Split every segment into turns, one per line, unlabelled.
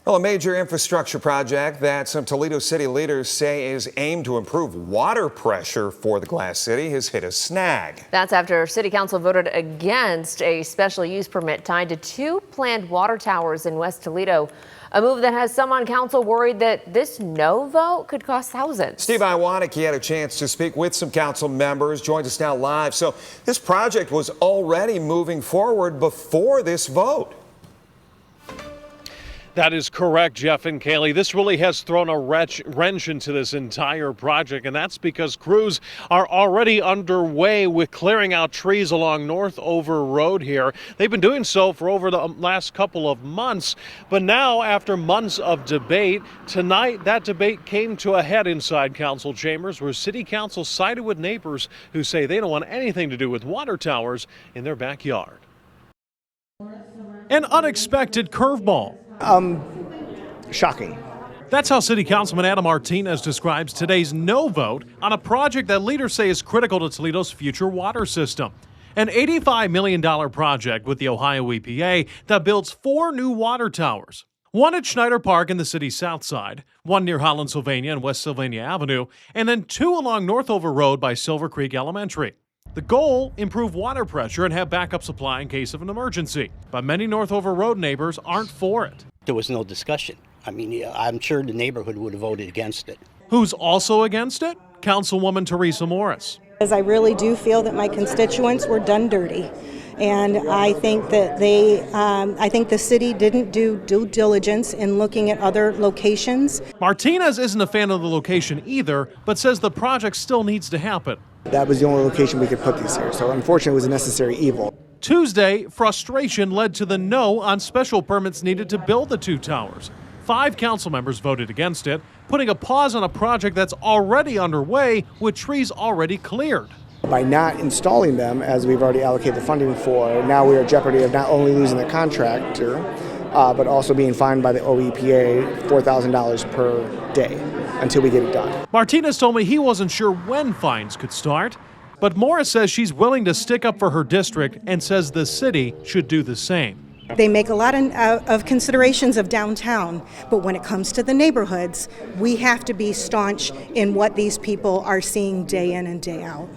Well, a major infrastructure project that some Toledo City leaders say is aimed to improve water pressure for the Glass City has hit a snag.
That's after City Council voted against a special use permit tied to two planned water towers in West Toledo. A move that has some on council worried that this no vote could cost thousands.
Steve Iwanicki had a chance to speak with some council members, joins us now live. So this project was already moving forward before this vote.
That is correct, Jeff and Kaylee. This really has thrown a wrench into this entire project, and that's because crews are already underway with clearing out trees along Northover Road here. They've been doing so for over the last couple of months, but now, after months of debate, tonight that debate came to a head inside council chambers, where City Council sided with neighbors who say they don't want anything to do with water towers in their backyard. An unexpected curveball.
Shocking.
That's how City Councilman Adam Martinez describes today's no vote on a project that leaders say is critical to Toledo's future water system. An $85 million project with the Ohio EPA that builds 4 new water towers. One at Schneider Park in the city's south side, one near Holland, Sylvania and West Sylvania Avenue, and then 2 along Northover Road by Silver Creek Elementary. The goal, improve water pressure and have backup supply in case of an emergency. But many Northover Road neighbors aren't for it.
There was no discussion. I mean, I'm sure the neighborhood would have voted against it.
Who's also against it? Councilwoman Teresa Morris.
As I really do feel that my constituents were done dirty. And I think that I think the city didn't do due diligence in looking at other locations.
Martinez isn't a fan of the location either, but says the project still needs to happen.
That was the only location we could put these here, so unfortunately it was a necessary evil.
Tuesday, frustration led to the no on special permits needed to build the 2 towers. 5 council members voted against it, putting a pause on a project that's already underway with trees already cleared.
By not installing them, as we've already allocated the funding for, now we are at jeopardy of not only losing the contractor, but also being fined by the OEPA $4,000 per day until we get it done.
Martinez told me he wasn't sure when fines could start, but Morris says she's willing to stick up for her district and says the city should do the same.
They make a lot of considerations of downtown, but when it comes to the neighborhoods, we have to be staunch in what these people are seeing day in and day out.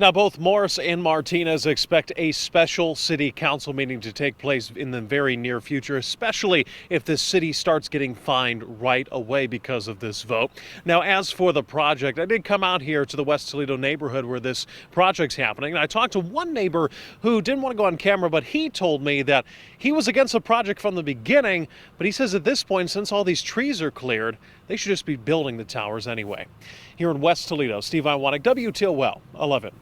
Now, both Morris and Martinez expect a special city council meeting to take place in the very near future, especially if the city starts getting fined right away because of this vote. Now, as for the project, I did come out here to the West Toledo neighborhood where this project's happening, and I talked to one neighbor who didn't want to go on camera, but he told me that he was against the project from the beginning, but he says at this point, since all these trees are cleared, they should just be building the towers anyway. Here in West Toledo, Steve Iwanicki, WTOL 11.